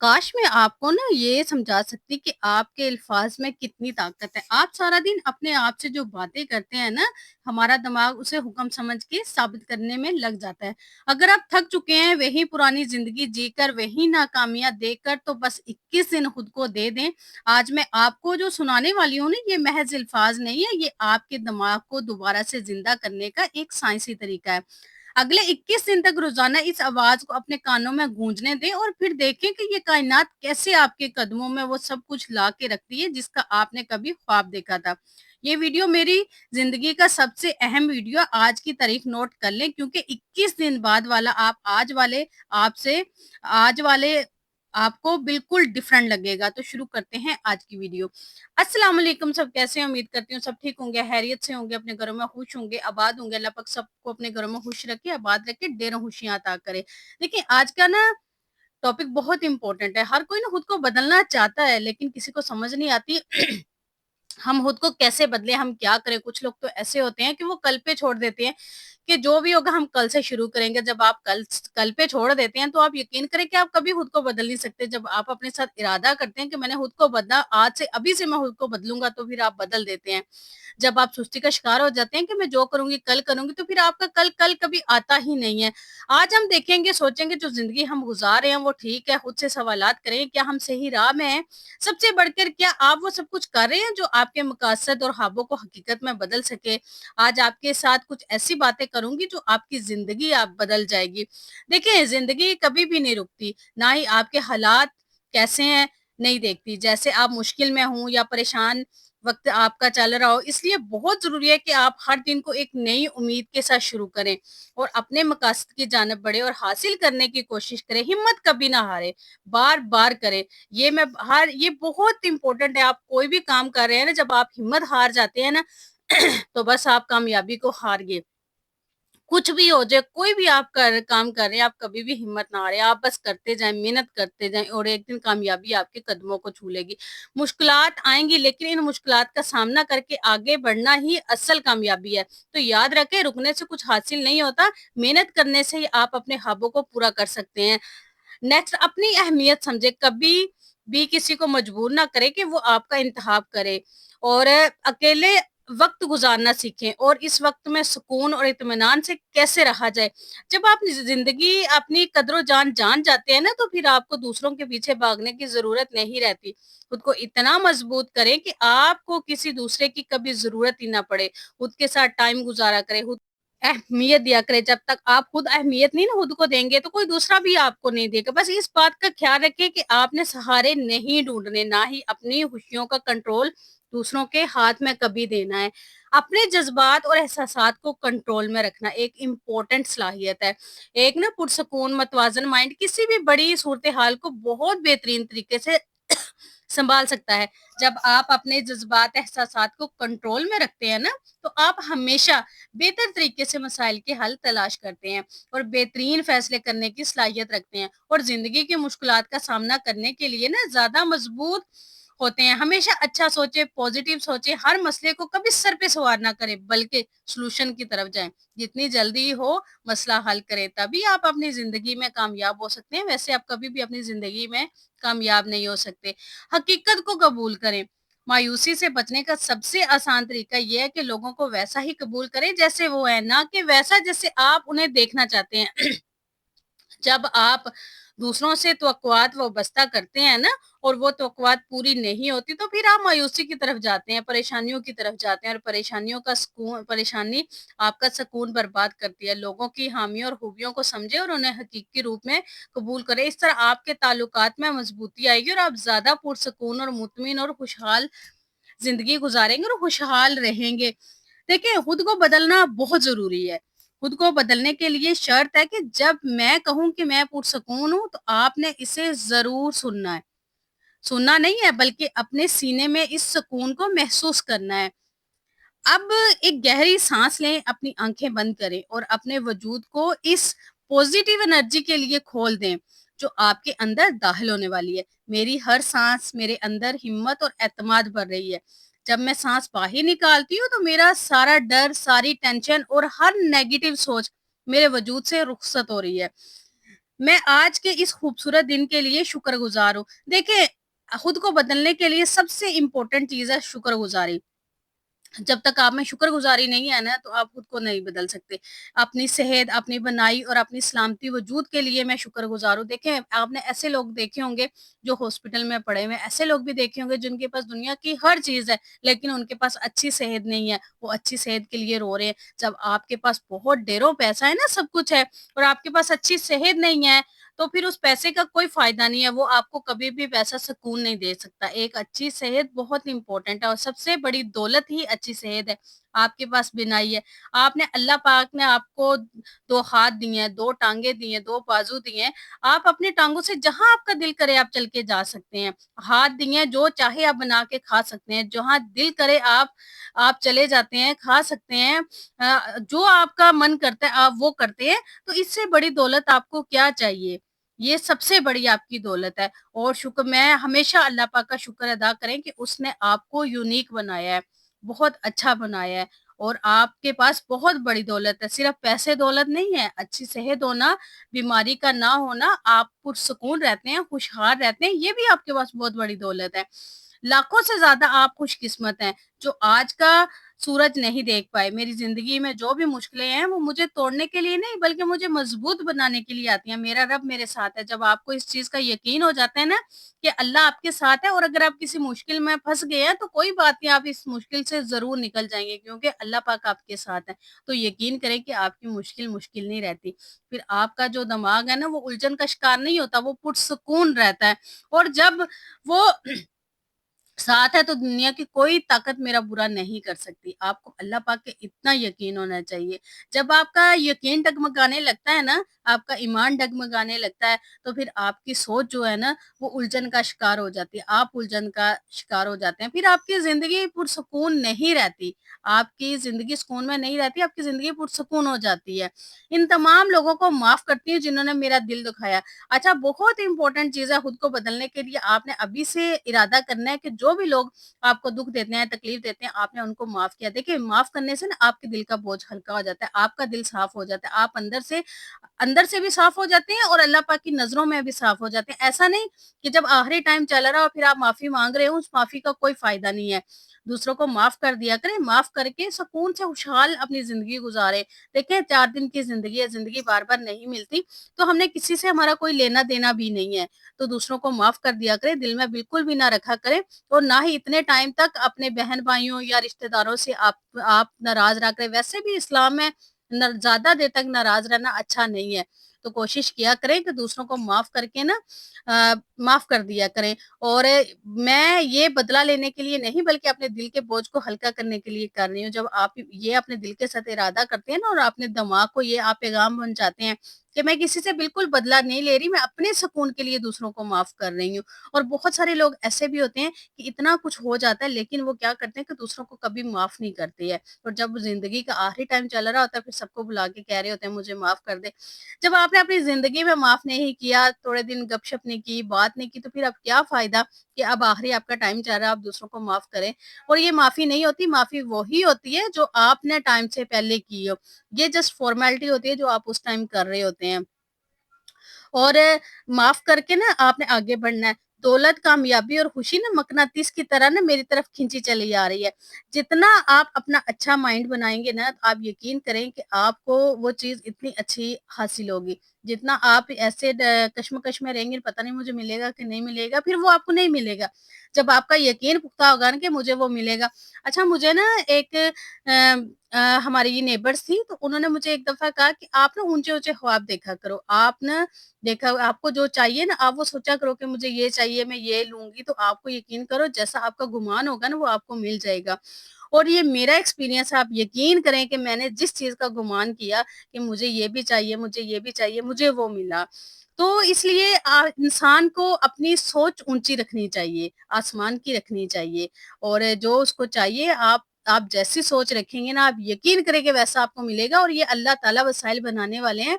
काश मैं आपको ना ये समझा सकती कि आपके अल्फाज में कितनी ताकत है। आप सारा दिन अपने आप से जो बातें करते हैं ना, हमारा दिमाग उसे हुक्म समझ के साबित करने में लग जाता है। अगर आप थक चुके हैं वही पुरानी ज़िंदगी जीकर, वही नाकामियाँ देखकर, तो बस 21 दिन खुद को दे दें। आज मैं आपको जो सुनाने वाली हूँ ना, ये महज़ अल्फाज नहीं है, ये आपके दिमाग को दोबारा से ज़िंदा करने का एक साइंसी तरीका है। अगले 21 दिन तक रोजाना इस आवाज को अपने कानों में गूंजने दें और फिर देखें कि ये कायनात कैसे आपके कदमों में वो सब कुछ ला के रखती है जिसका आपने कभी ख्वाब देखा था। ये वीडियो मेरी जिंदगी का सबसे अहम वीडियो, आज की तारीख नोट कर लें क्योंकि 21 दिन बाद वाला आज वाले आपको बिल्कुल डिफरेंट लगेगा। तो शुरू करते हैं आज की वीडियो। अस्सलाम वालेकुम, सब कैसे हैं? उम्मीद करती हूँ सब ठीक होंगे, खैरियत से होंगे, अपने घरों में खुश होंगे, आबाद होंगे। अल्लाह पाक सबको अपने घरों में खुश रखे, आबाद रखे, ढेरों खुशियाँ अता करे। देखिए, आज का ना टॉपिक बहुत इंपॉर्टेंट है। हर कोई ना खुद को बदलना चाहता है, लेकिन किसी को समझ नहीं आती हम खुद को कैसे बदले, हम क्या करें? कुछ लोग तो ऐसे होते हैं कि वो कल पे छोड़ देते हैं कि जो भी होगा हम कल से शुरू करेंगे। जब आप कल पे छोड़ देते हैं तो आप यकीन करें कि आप कभी खुद को बदल नहीं सकते। जब आप अपने साथ इरादा करते हैं कि मैंने खुद को बदला, आज से अभी से मैं खुद को बदलूंगा, तो फिर आप बदल देते हैं। जब आप सुस्ती का शिकार हो जाते हैं कि मैं जो करूंगी कल करूंगी, तो फिर आपका कल कल कभी आता ही नहीं है। आज हम देखेंगे, सोचेंगे जो जिंदगी हम गुजार रहे हैं वो ठीक है, खुद से सवालात करें क्या हम सही राह में हैं। सबसे बढ़कर क्या आप वो सब कुछ कर रहे हैं जो आपके मकासद और ख्वाबों को हकीकत में बदल सके। आज आपके साथ कुछ ऐसी बातें करूंगी जो आपकी जिंदगी आप बदल जाएगी। देखिए, जिंदगी कभी भी नहीं रुकती, ना ही आपके हालात कैसे हैं नहीं देखती। जैसे आप मुश्किल में हूं या परेशान वक्त आपका चल रहा हो, इसलिए बहुत जरूरी है कि आप हर दिन को एक नई उम्मीद के साथ शुरू करें और अपने मकासद की जानब बढ़े और हासिल करने की कोशिश करें। हिम्मत कभी ना हारे, बार बार करें। ये बहुत इंपॉर्टेंट है। आप कोई भी काम कर रहे हैं ना, जब आप हिम्मत हार जाते हैं ना तो बस आप कामयाबी को हार गए। कुछ भी हो जाए, कोई भी आप काम कर रहे हैं, आप कभी भी हिम्मत ना हारें। आप बस करते जाएं, मेहनत करते जाएं और एक दिन कामयाबी आपके कदमों को छू लेगी। मुश्किलात आएंगी, लेकिन इन मुश्किलात का सामना करके आगे बढ़ना ही असल कामयाबी है। तो याद रखें, रुकने से कुछ हासिल नहीं होता, मेहनत करने से ही आप अपने ख्वाबों को पूरा कर सकते हैं। नेक्स्ट, अपनी अहमियत समझे। कभी भी किसी को मजबूर ना करे कि वो आपका इंतखाब करे। और अकेले वक्त गुजारना सीखें और इस वक्त में सुकून और इत्मीनान से कैसे रहा जाए। जब आप जिंदगी अपनी कदरों जान जान जाते हैं ना, तो फिर आपको दूसरों के पीछे भागने की जरूरत नहीं रहती। खुद को इतना मजबूत करें कि आपको किसी दूसरे की कभी जरूरत ही ना पड़े। खुद के साथ टाइम गुजारा करें, अहमियत दिया करें। जब तक आप खुद अहमियत नहीं ना खुद को देंगे, तो कोई दूसरा भी आपको नहीं देगा। बस इस बात का ख्याल रखें कि आपने सहारे नहीं ढूंढने, ना ही अपनी खुशियों का कंट्रोल दूसरों के हाथ में कभी देना है। अपने जज्बात और एहसासात को कंट्रोल में रखना एक इम्पोर्टेंट सलाहियत है। एक ना पुरसकून मतवाजन माइंड किसी भी बड़ी सूरत हाल को बहुत बेहतरीन तरीके से संभाल सकता है। जब आप अपने जज्बात एहसासात को कंट्रोल में रखते हैं ना, तो आप हमेशा बेहतर तरीके से मसाइल के हल तलाश करते हैं और बेहतरीन फैसले करने की सलाहियत रखते हैं और जिंदगी की मुश्किलात का सामना करने के लिए ना ज्यादा मजबूत होते हैं। हमेशा अच्छा सोचे, पॉजिटिव सोचे, हर मसले को कभी सर पे सवार ना करें, बल्कि सॉल्यूशन की तरफ जाएं। जितनी जल्दी हो मसला हल करें, तभी आप अपनी जिंदगी में कामयाब हो सकते हैं। वैसे आप कभी भी अपनी जिंदगी में कामयाब नहीं हो सकते। हकीकत को कबूल करें। मायूसी से बचने का सबसे आसान तरीका यह है कि लोगों को वैसा ही कबूल करें जैसे वो है, ना कि वैसा जैसे आप उन्हें देखना चाहते हैं। जब आप दूसरों से तवक्कुआत वाबस्ता करते हैं ना, और वो तवक्कुआत पूरी नहीं होती, तो फिर आप मायूसी की तरफ जाते हैं, परेशानियों की तरफ जाते हैं और परेशानी आपका सुकून बर्बाद करती है। लोगों की हामियों और खूबियों को समझे और उन्हें हकीकी रूप में कबूल करें। इस तरह आपके ताल्लुकात में मजबूती आएगी और आप ज्यादा पुरसकून और मुतमिन और खुशहाल जिंदगी गुजारेंगे और खुशहाल रहेंगे। देखिए, खुद को बदलना बहुत जरूरी है। खुद को बदलने के लिए शर्त है कि जब मैं कहूं कि मैं पुरसकून हूं, तो आपने इसे जरूर सुनना है। सुनना नहीं है, बल्कि अपने सीने में इस सुकून को महसूस करना है। अब एक गहरी सांस लें, अपनी आंखें बंद करें और अपने वजूद को इस पॉजिटिव एनर्जी के लिए खोल दें जो आपके अंदर दाखिल होने वाली है। मेरी हर सांस मेरे अंदर हिम्मत और एतमाद भर रही है। जब मैं सांस बाहर निकालती हूँ, तो मेरा सारा डर, सारी टेंशन और हर नेगेटिव सोच मेरे वजूद से रुखसत हो रही है। मैं आज के इस खूबसूरत दिन के लिए शुक्रगुज़ार हूँ। देखिए, खुद को बदलने के लिए सबसे इम्पोर्टेंट चीज़ है शुक्रगुज़ारी। जब तक आप में शुक्रगुज़ारी नहीं है ना, तो आप खुद को नहीं बदल सकते। अपनी सेहत, अपनी बनाई और अपनी सलामती वजूद के लिए मैं शुक्रगुज़ार हूँ। देखें, आपने ऐसे लोग देखे होंगे जो हॉस्पिटल में पड़े हुए हैं, ऐसे लोग भी देखे होंगे जिनके पास दुनिया की हर चीज़ है, लेकिन उनके पास अच्छी सेहत नहीं है, वो अच्छी सेहत के लिए रो रहे हैं। जब आपके पास बहुत ढेरों पैसा है ना, सब कुछ है और आपके पास अच्छी सेहत नहीं है, तो फिर उस पैसे का कोई फ़ायदा नहीं है, वो आपको कभी भी वैसा सुकून नहीं दे सकता। एक अच्छी सेहत बहुत इम्पोर्टेंट है और सबसे बड़ी दौलत ही अच्छी सेहत है। आपके पास बीनाई है, आपने अल्लाह पाक ने आपको 2 हाथ दिए हैं, 2 टाँगें दी हैं, 2 बाजू दिए हैं, आप अपनी टाँगों से जहाँ आपका दिल करे आप चल के जा सकते हैं। हाथ दिए हैं, जो चाहे आप बना के खा सकते हैं, जहाँ दिल करे आप चले जाते हैं, खा सकते हैं। जो आपका मन करता है आप वो करते हैं, तो इससे बड़ी दौलत आपको क्या चाहिए? ये सबसे बड़ी आपकी दौलत है और मैं हमेशा अल्लाह पाक का शुक्र अदा करें कि उसने आपको यूनिक बनाया है, बहुत अच्छा बनाया है और आपके पास बहुत बड़ी दौलत है। सिर्फ़ पैसे दौलत नहीं है, अच्छी सेहत होना, बीमारी का ना होना, आप पुरसुकून रहते हैं, खुशहाल रहते हैं, ये भी आपके पास बहुत बड़ी दौलत है। लाखों से ज़्यादा आप खुशकिस्मत हैं, जो आज का सूरज नहीं देख पाए। मेरी ज़िंदगी में जो भी मुश्किलें हैं, वो मुझे तोड़ने के लिए नहीं, बल्कि मुझे मज़बूत बनाने के लिए आती हैं। मेरा रब मेरे साथ है। जब आपको इस चीज़ का यकीन हो जाता है ना कि अल्लाह आपके साथ है और अगर आप किसी मुश्किल में फँस गए हैं, तो कोई बात नहीं, आप इस मुश्किल से ज़रूर निकल जाएँगे क्योंकि अल्लाह पाक आपके साथ है। तो यकीन करें कि आपकी मुश्किल, मुश्किल नहीं रहती। फिर आपका जो दिमाग है ना, वो उलझन का शिकार नहीं होता, वो पुरसुकून रहता है और जब वो साथ है तो दुनिया की कोई ताकत मेरा बुरा नहीं कर सकती। आपको अल्लाह पाक पे इतना यकीन होना चाहिए। जब आपका यकीन डगमगाने लगता है ना, आपका ईमान डगमगाने लगता है, तो फिर आपकी सोच जो है ना, वो उलझन का शिकार हो जाती है। आप उलझन का शिकार हो जाते हैं। फिर आपकी ज़िंदगी पुरसुकून नहीं रहती। आपकी ज़िंदगी सुकून में नहीं रहती, आपकी ज़िंदगी पुरसुकून हो जाती है। इन तमाम लोगों को माफ़ करती हूँ जिन्होंने मेरा दिल दुखाया। अच्छा, बहुत इम्पोर्टेंट चीज़ है खुद को बदलने के लिए आपने अभी से इरादा करना है कि जो भी लोग आपको दुःख देते हैं, तकलीफ देते हैं, आपने उनको माफ़ किया। देखिए, माफ़ करने से ना आपके दिल का बोझ हल्का हो जाता है, आपका दिल साफ हो जाता है, आप अंदर से भी साफ हो जाते हैं और अल्लाह पाक की नज़रों में भी साफ हो जाते हैं। ऐसा नहीं कि जब आखिरी टाइम चल रहा हो फिर आप माफ़ी माँग रहे हो, उस माफ़ी का कोई फ़ायदा नहीं है। दूसरों को माफ़ कर दिया करें, माफ़ करके सुकून से खुशहाल अपनी ज़िंदगी गुज़ारें। देखिए, 4 दिन की ज़िंदगी है, ज़िंदगी बार-बार नहीं मिलती, तो हमने किसी से हमारा कोई लेना-देना भी नहीं है। तो दूसरों को माफ़ कर दिया करें, दिल में बिल्कुल भी ना रखा करें और ना ही इतने टाइम तक अपने बहन-भाइयों या रिश्तेदारों से आप नाराज़ रहा करें। वैसे भी इस्लाम में ज़्यादा देर तक नाराज़ रहना अच्छा नहीं है। तो कोशिश किया करें कि दूसरों को माफ़ करके ना माफ़ कर दिया करें और मैं ये बदला लेने के लिए नहीं बल्कि अपने दिल के बोझ को हल्का करने के लिए कर रही हूँ। जब आप ये अपने दिल के साथ इरादा करते हैं ना और अपने दिमाग को ये आप पैगाम पहुँचाते हैं कि मैं किसी से बिल्कुल बदला नहीं ले रही, मैं अपने सुकून के लिए दूसरों को माफ़ कर रही हूँ। और बहुत सारे लोग ऐसे भी होते हैं कि इतना कुछ हो जाता है लेकिन वो क्या करते हैं कि दूसरों को कभी माफ़ नहीं करते हैं। और जब ज़िंदगी का आखिरी टाइम चल रहा होता है फिर सबको बुला के कह रहे होते हैं मुझे माफ़ कर दे। जब आपने अपनी ज़िंदगी में माफ़ नहीं किया, थोड़े दिन गपशप नहीं की, बात नहीं की तो फिर अब क्या फ़ायदा कि अब आखिरी आपका टाइम चल रहा है, आप दूसरों को माफ़ करें। और ये माफ़ी नहीं होती, माफ़ी वही होती है जो आपने टाइम से पहले की हो। ये जस्ट फ़ॉर्मेलिटी होती है जो आप उस टाइम कर रहे होते हैं। और माफ़ करके ना आपने आगे बढ़ना है। दौलत, कामयाबी और खुशी ना मकनातीस की तरह ना मेरी तरफ खींची चली आ रही है। जितना आप अपना अच्छा माइंड बनाएँगे ना, तो आप यकीन करें कि आपको वो चीज़ इतनी अच्छी हासिल होगी। जितना आप ऐसे कश्मकश में रहेंगे, पता नहीं मुझे मिलेगा कि नहीं मिलेगा, फिर वो आपको नहीं मिलेगा। जब आपका यकीन पुख्ता होगा ना कि मुझे वो मिलेगा। अच्छा, मुझे ना एक हमारी नेबर्स थी, तो उन्होंने मुझे एक दफ़ा कहा कि आप ना ऊँचे-ऊँचे ख्वाब देखा करो। आप ना देखा आपको जो चाहिए ना, आप वो सोचा करो कि मुझे ये चाहिए, मैं ये लूँगी, तो आपको यकीन करो जैसा आपका गुमान होगा ना, वो आपको मिल जाएगा। और ये मेरा एक्सपीरियंस है, आप यकीन करें कि मैंने जिस चीज़ का गुमान किया कि मुझे ये भी चाहिए, मुझे ये भी चाहिए, मुझे वो मिला। तो इसलिए इंसान को अपनी सोच ऊँची रखनी चाहिए, आसमान की रखनी चाहिए और जो उसको चाहिए आप जैसी सोच रखेंगे ना, आप यकीन करें कि वैसा आपको मिलेगा और ये अल्लाह ताला वसाइल बनाने वाले हैं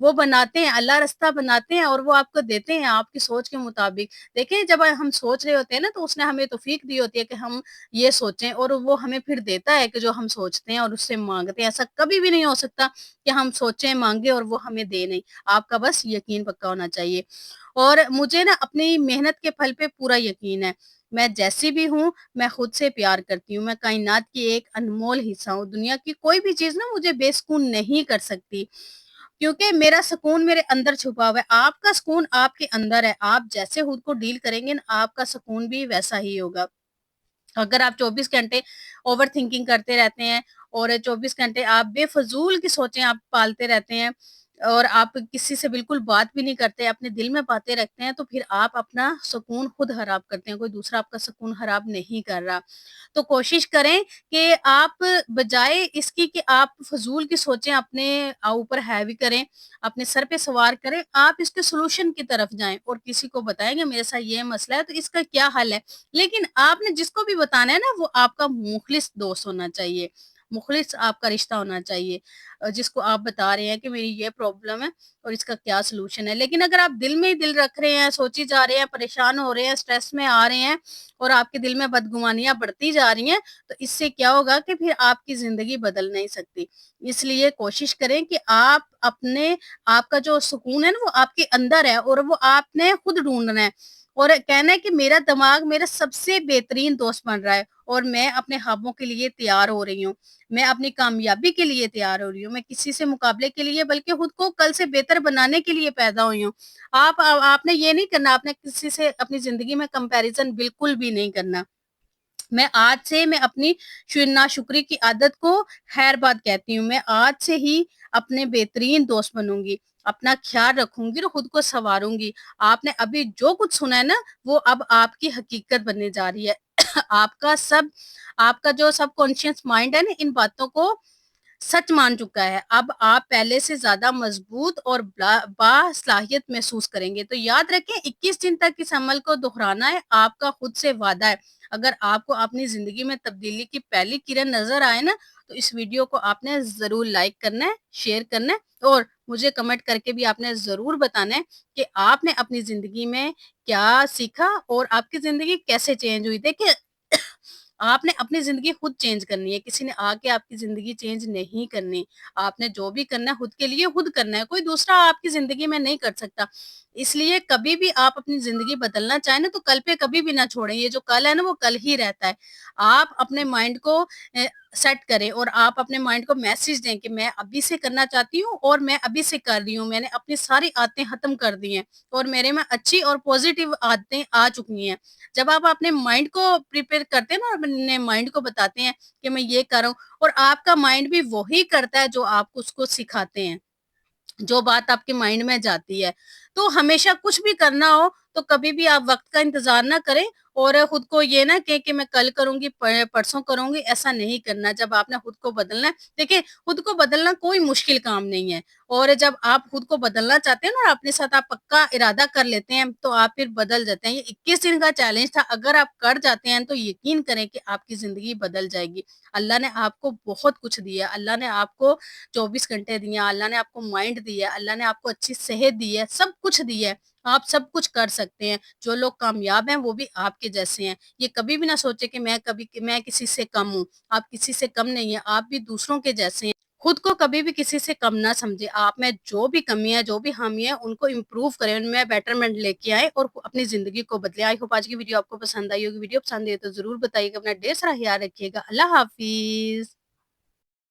وہ بناتے ہیں، اللہ راستہ بناتے ہیں اور وہ آپ کو دیتے ہیں آپ کی سوچ کے مطابق۔ دیکھیں جب ہم سوچ رہے ہوتے ہیں نا تو اس نے ہمیں توفیق دی ہوتی ہے کہ ہم یہ سوچیں، اور وہ ہمیں پھر دیتا ہے کہ جو ہم سوچتے ہیں اور اس سے مانگتے ہیں۔ ایسا کبھی بھی نہیں ہو سکتا کہ ہم سوچیں، مانگیں اور وہ ہمیں دے نہیں۔ آپ کا بس یقین پکا ہونا چاہیے۔ اور مجھے نا اپنی محنت کے پھل پہ پورا یقین ہے۔ میں جیسی بھی ہوں، میں خود سے پیار کرتی ہوں۔ میں کائنات کی ایک انمول حصہ ہوں۔ دنیا کی کوئی بھی چیز نا مجھے بے سکون نہیں کر سکتی، کیونکہ میرا سکون میرے اندر چھپا ہوا ہے۔ آپ کا سکون آپ کے اندر ہے۔ آپ جیسے خود کو ڈیل کریں گے نا، آپ کا سکون بھی ویسا ہی ہوگا۔ اگر آپ 24 گھنٹے اوور تھنکنگ کرتے رہتے ہیں اور 24 گھنٹے آپ بے فضول کی سوچیں آپ پالتے رہتے ہیں اور آپ کسی سے بالکل بات بھی نہیں کرتے، اپنے دل میں باتیں رکھتے ہیں، تو پھر آپ اپنا سکون خود خراب کرتے ہیں، کوئی دوسرا آپ کا سکون خراب نہیں کر رہا۔ تو کوشش کریں کہ آپ بجائے اس کی کہ آپ فضول کی سوچیں اپنے اوپر ہیوی کریں، اپنے سر پہ سوار کریں، آپ اس کے سولوشن کی طرف جائیں اور کسی کو بتائیں گے میرے ساتھ یہ مسئلہ ہے تو اس کا کیا حل ہے۔ لیکن آپ نے جس کو بھی بتانا ہے نا، وہ آپ کا مخلص دوست ہونا چاہیے، مخلص آپ کا رشتہ ہونا چاہیے، جس کو آپ بتا رہے ہیں کہ میری یہ پرابلم ہے اور اس کا کیا سلوشن ہے۔ لیکن اگر آپ دل میں ہی دل رکھ رہے ہیں، سوچی جا رہے ہیں، پریشان ہو رہے ہیں، سٹریس میں آ رہے ہیں اور آپ کے دل میں بدگمانیاں بڑھتی جا رہی ہیں، تو اس سے کیا ہوگا کہ پھر آپ کی زندگی بدل نہیں سکتی۔ اس لیے کوشش کریں کہ آپ کا جو سکون ہے نا وہ آپ کے اندر ہے اور وہ آپ نے خود ڈھونڈنا ہے، اور کہنا ہے کہ میرا دماغ میرا سب سے بہترین دوست بن رہا ہے اور میں اپنے خوابوں کے لیے تیار ہو رہی ہوں، میں اپنی کامیابی کے لیے تیار ہو رہی ہوں، میں کسی سے مقابلے کے لیے بلکہ خود کو کل سے بہتر بنانے کے لیے پیدا ہوئی ہوں۔ آپ نے یہ نہیں کرنا، آپ نے کسی سے اپنی زندگی میں کمپیریزن بالکل بھی نہیں کرنا۔ میں آج سے میں اپنی ناشکری کی عادت کو خیر بات کہتی ہوں۔ میں آج سے ہی اپنے بہترین دوست بنوں گی، اپنا خیال رکھوں گی اور خود کو سنواروں گی۔ آپ نے ابھی جو کچھ سنا ہے نا، وہ اب آپ کی حقیقت بننے جا رہی ہے۔ آپ کا جو سب کانشیس مائنڈ ہے نا، ان باتوں کو سچ مان چکا ہے۔ اب آپ پہلے سے زیادہ مضبوط اور باصلاحیت محسوس کریں گے۔ تو یاد رکھیں، 21 دن تک اس عمل کو دہرانا ہے، آپ کا خود سے وعدہ ہے۔ اگر آپ کو اپنی زندگی میں تبدیلی کی پہلی کرن نظر آئے نا، تو اس ویڈیو کو آپ نے ضرور لائک کرنا ہے، شیئر کرنا ہے اور مجھے کمنٹ کر کے بھی آپ نے ضرور بتانا ہے کہ آپ نے اپنی زندگی میں کیا سیکھا اور آپ کی زندگی کیسے چینج ہوئی۔ دیکھیں، آپ نے اپنی زندگی خود چینج کرنی ہے، کسی نے آ کے آپ کی زندگی چینج نہیں کرنی۔ آپ نے جو بھی کرنا ہے خود کے لیے خود کرنا ہے، کوئی دوسرا آپ کی زندگی میں نہیں کر سکتا۔ اس لیے کبھی بھی آپ اپنی زندگی بدلنا چاہیں نا، تو کل پہ کبھی بھی نہ چھوڑیں۔ یہ جو کل ہے نا، وہ کل ہی رہتا ہے۔ آپ اپنے مائنڈ کو سیٹ کریں اور آپ اپنے مائنڈ کو میسج دیں کہ میں ابھی سے کرنا چاہتی ہوں اور میں ابھی سے کر رہی ہوں۔ میں نے اپنی ساری عادتیں ختم کر دی ہیں اور میرے میں اچھی اور پوزیٹیو عادتیں آ چکی ہیں۔ جب آپ اپنے مائنڈ کو پریپیئر کرتے ہیں نا، اور اپنے مائنڈ کو بتاتے ہیں کہ میں یہ کر رہا ہوں، اور آپ کا مائنڈ بھی وہی کرتا ہے جو آپ اس کو سکھاتے ہیں، جو بات آپ کے مائنڈ میں جاتی ہے۔ تو ہمیشہ کچھ بھی کرنا ہو تو کبھی بھی آپ وقت کا انتظار نہ کریں اور خود کو یہ نہ کہ میں کل کروں گی، پرسوں کروں گی، ایسا نہیں کرنا۔ جب آپ نے خود کو بدلنا ہے، دیکھیں خود کو بدلنا کوئی مشکل کام نہیں ہے، اور جب آپ خود کو بدلنا چاہتے ہیں نا اور اپنے ساتھ آپ پکا ارادہ کر لیتے ہیں تو آپ پھر بدل جاتے ہیں۔ یہ 21 دن کا چیلنج تھا، اگر آپ کر جاتے ہیں تو یقین کریں کہ آپ کی زندگی بدل جائے گی۔ اللہ نے آپ کو بہت کچھ دیا، اللہ نے آپ کو 24 گھنٹے دیا، اللہ نے آپ کو مائنڈ دیا، اللہ نے آپ کو اچھی صحت دی ہے، سب کچھ دی ہے۔ آپ سب کچھ کر سکتے ہیں۔ جو لوگ کامیاب ہیں وہ بھی آپ کے جیسے ہیں۔ یہ کبھی بھی نہ سوچے کہ میں کسی سے کم ہوں۔ آپ کسی سے کم نہیں ہیں، آپ بھی دوسروں کے جیسے ہیں۔ خود کو کبھی بھی کسی سے کم نہ سمجھے۔ آپ میں جو بھی کمی ہے، جو بھی خامی ہے، ان کو امپروو کریں، ان میں بیٹرمنٹ لے کے آئیں اور اپنی زندگی کو بدلیں۔ آئی ہوپ آج کی ویڈیو آپ کو پسند آئی ہوگی۔ ویڈیو پسند ہے تو ضرور بتائیے گا۔ اپنا ڈھیر سارا خیال رکھیے گا۔ اللہ حافظ۔